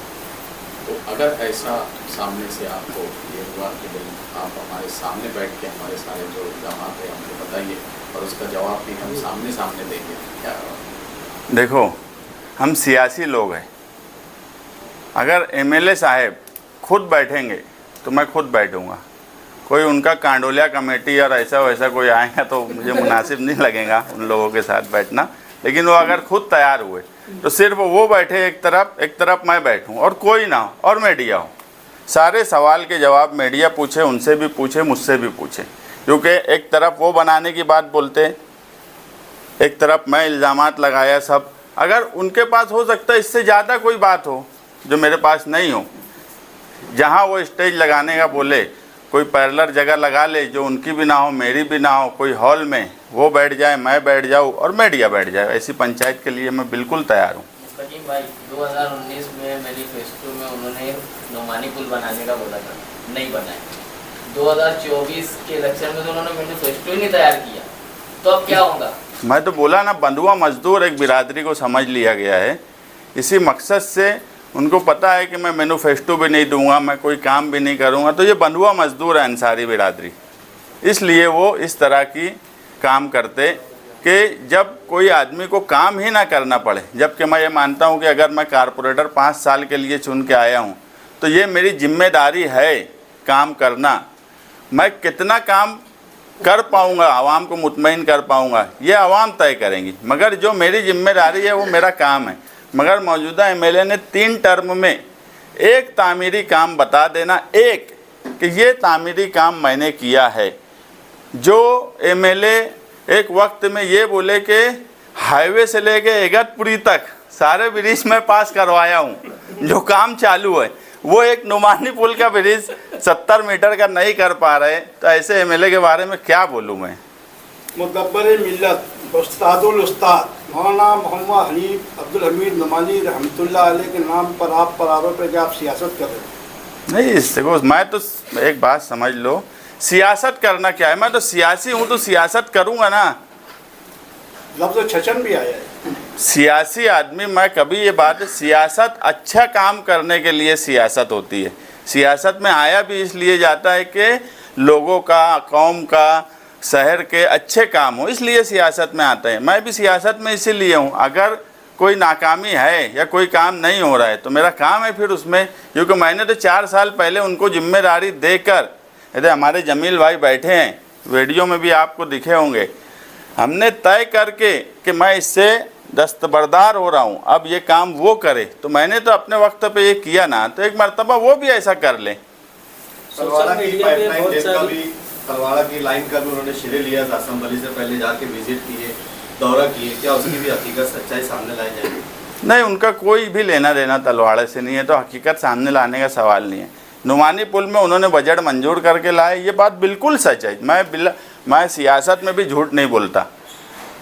तो अगर ऐसा सामने से आपको ये हुआ कि आप हमारे सामने बैठ के हमारे सारे जो इल्ज़ाम है हमको बताइए और उसका जवाब भी हम सामने सामने देंगे, क्या? देखो, हम सियासी लोग हैं, अगर एमएलए साहब खुद बैठेंगे तो मैं खुद बैठूंगा, कोई उनका कांडोलिया कमेटी और ऐसा वैसा कोई आएगा तो मुझे मुनासिब नहीं लगेगा उन लोगों के साथ बैठना, लेकिन वो अगर खुद तैयार हुए तो सिर्फ वो बैठे एक तरफ मैं बैठूं और कोई ना हो और मीडिया हो, सारे सवाल के जवाब मीडिया पूछे, उनसे भी पूछे, मुझसे भी पूछे, क्योंकि एक तरफ वो बनाने की बात बोलते, एक तरफ मैं इल्ज़ामात लगाया सब। अगर उनके पास हो सकता है इससे ज़्यादा कोई बात हो जो मेरे पास नहीं हो, जहाँ वो स्टेज लगाने का बोले, कोई पैरेलल जगह लगा ले जो उनकी भी ना हो मेरी भी ना हो, कोई हॉल में वो बैठ जाए, मैं बैठ जाऊँ और मीडिया बैठ जाए, ऐसी पंचायत के लिए मैं बिल्कुल तैयार हूँ। मुस्तकीम भाई, 2019 में मैनिफेस्टो में उन्होंने नोमानी पुल बनाने का बोला था, नहीं बनाया। 2024 के इलेक्शन में तो उन्होंने मैनिफेस्टो ही नहीं तैयार किया, तो अब क्या होगा? मैं तो बोला ना, बंधुआ मजदूर एक बिरादरी को समझ लिया गया है, इसी मकसद से उनको पता है कि मैं मैनिफेस्टो भी नहीं दूंगा, मैं कोई काम भी नहीं करूंगा, तो ये बंधुआ मजदूर है अंसारी बिरादरी, इसलिए वो इस तरह की काम करते कि जब कोई आदमी को काम ही ना करना पड़े। जबकि मैं ये मानता हूँ कि अगर मैं कारपोरेटर 5 साल के लिए चुन के आया हूँ तो ये मेरी जिम्मेदारी है काम करना। मैं कितना काम कर पाऊँगा, आवाम को मुतमईन कर पाऊँगा, ये आवाम तय करेंगी, मगर जो मेरी जिम्मेदारी है वो मेरा काम है। मगर मौजूदा एमएलए ने 3 टर्म में एक तामीरी काम बता देना, एक कि ये तामीरी काम मैंने किया है। जो एमएलए एक वक्त में ये बोले कि हाईवे से लेके इगतपुरी तक सारे ब्रिज में पास करवाया हूँ, जो काम चालू है वो एक नुमानी पुल का ब्रिज 70 मीटर का नहीं कर पा रहे, तो ऐसे एमएलए के बारे में क्या बोलूँ मैं। मुदब्बर मिल्लत उस्तादुल उस्ताद मौलाना मोहम्मद हनीफ अब्दुल हमीद नुमानी रहमतुल्लाह अलैह के नाम पर आप पर आरोप है कि आप सियासत कर रहे हैं। नहीं, देखो मैं तो एक बात समझ लो, सियासत करना क्या है, मैं तो सियासी हूँ तो सियासत करूँगा ना। लफ्ज़ छचन भी आया है। सियासी आदमी, मैं कभी ये बात, सियासत अच्छा काम करने के लिए सियासत होती है। सियासत में आया भी इसलिए जाता है कि लोगों का, कौम का, शहर के अच्छे काम हो, इसलिए सियासत में आते हैं। मैं भी सियासत में इसीलिए हूँ। अगर कोई नाकामी है या कोई काम नहीं हो रहा है तो मेरा काम है फिर उसमें, क्योंकि मैंने तो 4 साल पहले उनको जिम्मेदारी देकर, यदि हमारे जमील भाई बैठे हैं, वीडियो में भी आपको दिखे होंगे, हमने तय करके कि मैं इससे दस्तबरदार हो रहा हूँ, अब ये काम वो करे, तो मैंने तो अपने वक्त पे ये किया ना, तो एक मर्तबा वो भी ऐसा कर ले। तलवाड़ा की पाइपलाइन जिसका भी, तलवाड़ा की लाइन का भी उन्होंने शिरे लिया था, असम्बली से पहले जाके विजिट किए, दौरा किए, क्या उसकी भी हकीकत सच्चाई सामने लाई जाएगी? नहीं, उनका कोई भी लेना देना तलवाड़े से नहीं है, तो हकीकत सामने लाने का सवाल नहीं है। नुमानी पुल में उन्होंने बजट मंजूर करके लाए, ये बात बिल्कुल सच है। मैं सियासत में भी झूठ नहीं बोलता,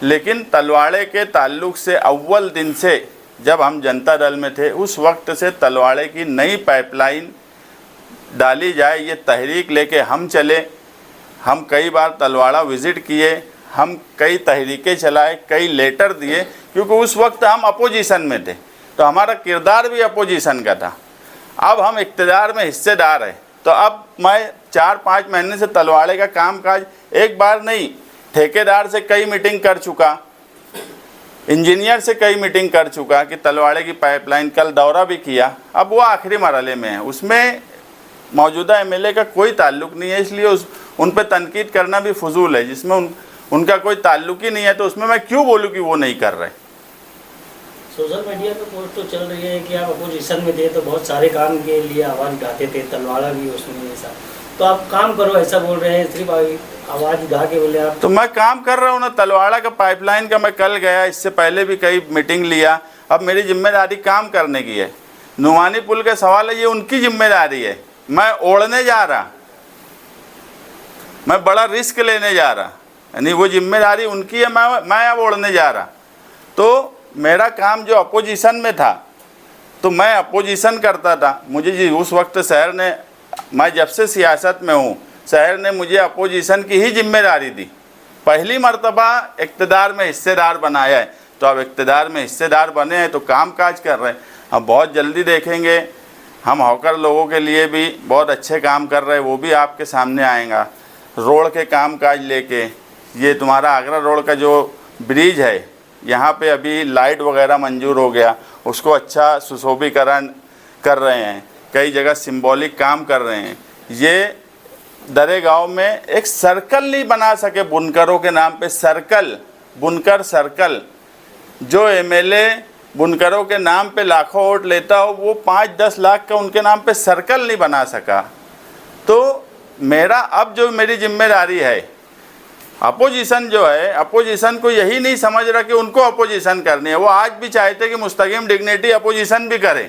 लेकिन तलवाड़े के ताल्लुक़ से अव्वल दिन से जब हम जनता दल में थे, उस वक्त से तलवाड़े की नई पाइपलाइन डाली जाए, ये तहरीक लेके हम चले। हम कई बार तलवाड़ा विज़िट किए, हम कई तहरीकें चलाए, कई लेटर दिए, क्योंकि उस वक्त हम अपोजिशन में थे, तो हमारा किरदार भी अपोजिशन का था। अब हम इक़्तिदार में हिस्सेदार हैं, तो अब मैं 4-5 महीने से तलवाड़े का कामकाज एक बार नहीं, ठेकेदार से कई मीटिंग कर चुका, इंजीनियर से कई मीटिंग कर चुका कि तलवाड़े की पाइपलाइन, कल दौरा भी किया। अब वो आखिरी मरहले में है, उसमें मौजूदा एमएलए का कोई ताल्लुक़ नहीं है, इसलिए उन पर तनकीद करना भी फजूल है। जिसमें उनका कोई ताल्लुक़ ही नहीं है, तो उसमें मैं क्यों बोलूँ कि वो नहीं कर रहे। सोशल मीडिया पे पोस्ट तो चल रही है कि आप अपोजिशन में थे तो बहुत सारे काम के लिए आवाज़ उठाते थे, तलवाड़ा भी उसमें ऐसा, तो आप काम करो ऐसा बोल रहे हैं, सिर्फ आवाज़ उठा के बोले आप। तो मैं काम कर रहा हूँ ना, तलवाड़ा का पाइपलाइन का मैं कल गया, इससे पहले भी कई मीटिंग लिया। अब मेरी जिम्मेदारी काम करने की है। नुमानी पुल का सवाल है, ये उनकी जिम्मेदारी है, मैं ओढ़ने जा रहा, मैं बड़ा रिस्क लेने जा रहा, यानी वो जिम्मेदारी उनकी है, मैं अब ओढ़ने जा रहा। तो मेरा काम जो अपोजिशन में था, तो मैं अपोजिशन करता था। मुझे जी उस वक्त शहर ने, मैं जब से सियासत में हूँ, शहर ने मुझे अपोजिशन की ही जिम्मेदारी दी। पहली मर्तबा इक़्तिदार में हिस्सेदार बनाया है, तो अब इक़्तिदार में हिस्सेदार बने हैं तो काम काज कर रहे हैं। अब बहुत जल्दी देखेंगे हम हॉकर लोगों के लिए भी बहुत अच्छे काम कर रहे हैं, वो भी आपके सामने आएगा। रोड के काम काज लेके, ये तुम्हारा आगरा रोड का जो ब्रिज है, यहाँ पे अभी लाइट वगैरह मंजूर हो गया, उसको अच्छा सुशोभीकरण कर रहे हैं, कई जगह सिंबॉलिक काम कर रहे हैं। ये दरे गांव में एक सर्कल नहीं बना सके बुनकरों के नाम पे, सर्कल, बुनकर सर्कल। जो एमएलए बुनकरों के नाम पे लाखों वोट लेता हो, वो 5-10 लाख का उनके नाम पे सर्कल नहीं बना सका। तो मेरा अब जो मेरी जिम्मेदारी है, अपोजिशन जो है, अपोजिशन को यही नहीं समझ रहा कि उनको अपोजिशन करनी है। वो आज भी चाहते कि मुस्तकीम डिग्निटी अपोजिशन भी करे।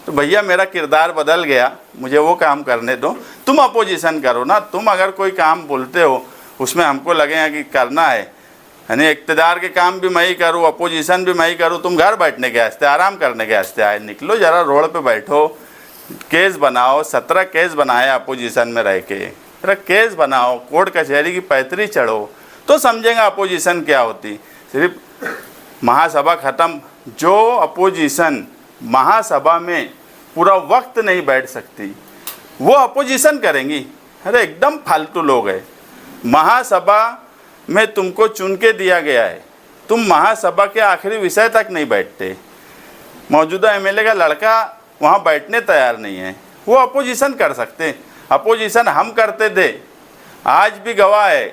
तो भैया मेरा किरदार बदल गया, मुझे वो काम करने दो, तुम अपोजिशन करो ना। तुम अगर कोई काम बोलते हो उसमें हमको लगेगा कि करना है, यानी इक़्तिदार के काम भी मैं ही करूँ, अपोजिशन भी मैं ही करूँ, तुम घर बैठने के वास्ते, आराम करने के वास्ते आए, निकलो ज़रा रोड पे बैठो, केस बनाओ। 17 केस बनाए अपोजिशन में रह के, जरा केस बनाओ, कोर्ट कचहरी की पैतरी चढ़ो, तो समझेगा अपोजिशन क्या होती। सिर्फ महासभा ख़त्म, जो अपोजिशन महासभा में पूरा वक्त नहीं बैठ सकती, वो अपोजिशन करेंगी। अरे एकदम फालतू लोग हैं। महासभा में तुमको चुन के दिया गया है, तुम महासभा के आखिरी विषय तक नहीं बैठते। मौजूदा एमएलए का लड़का वहाँ बैठने तैयार नहीं है, वो अपोजिशन कर सकते। अपोजिशन हम करते थे, आज भी गवाह है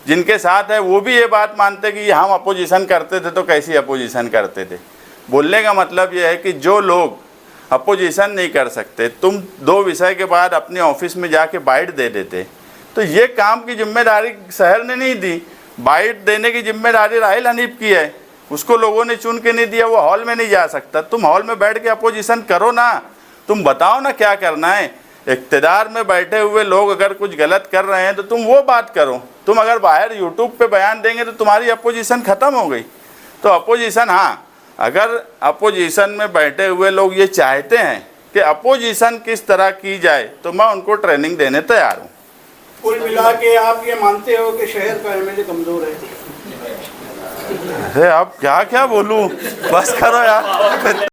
जिनके साथ है, वो भी ये बात मानते कि हम अपोजिशन करते थे तो कैसी अपोजिशन करते थे। बोलने का मतलब ये है कि जो लोग अपोजिशन नहीं कर सकते। तुम 2 विषय के बाद अपने ऑफिस में जाके बाइट दे देते। तो ये काम की जिम्मेदारी शहर ने नहीं दी, बाइट देने की जिम्मेदारी राहिल हनीफ की है। उसको लोगों ने चुन के नहीं दिया, वो हॉल में नहीं जा सकता। तुम हॉल में बैठ के अपोजिशन करो ना, तुम बताओ ना क्या करना है। इक़्तिदार में बैठे हुए लोग अगर कुछ गलत कर रहे हैं तो तुम वो बात करो। तुम अगर बाहर यूट्यूब पे बयान देंगे तो तुम्हारी अपोजिशन ख़त्म हो गई। तो अपोजिशन, हाँ, अगर अपोजिशन में बैठे हुए लोग ये चाहते हैं कि अपोजिशन किस तरह की जाए तो मैं उनको ट्रेनिंग देने तैयार हूँ। कुल मिला के आप ये मानते हो कि शहर का एमएलए कमज़ोर है? अरे अब क्या क्या बोलूँ, बस करो यार।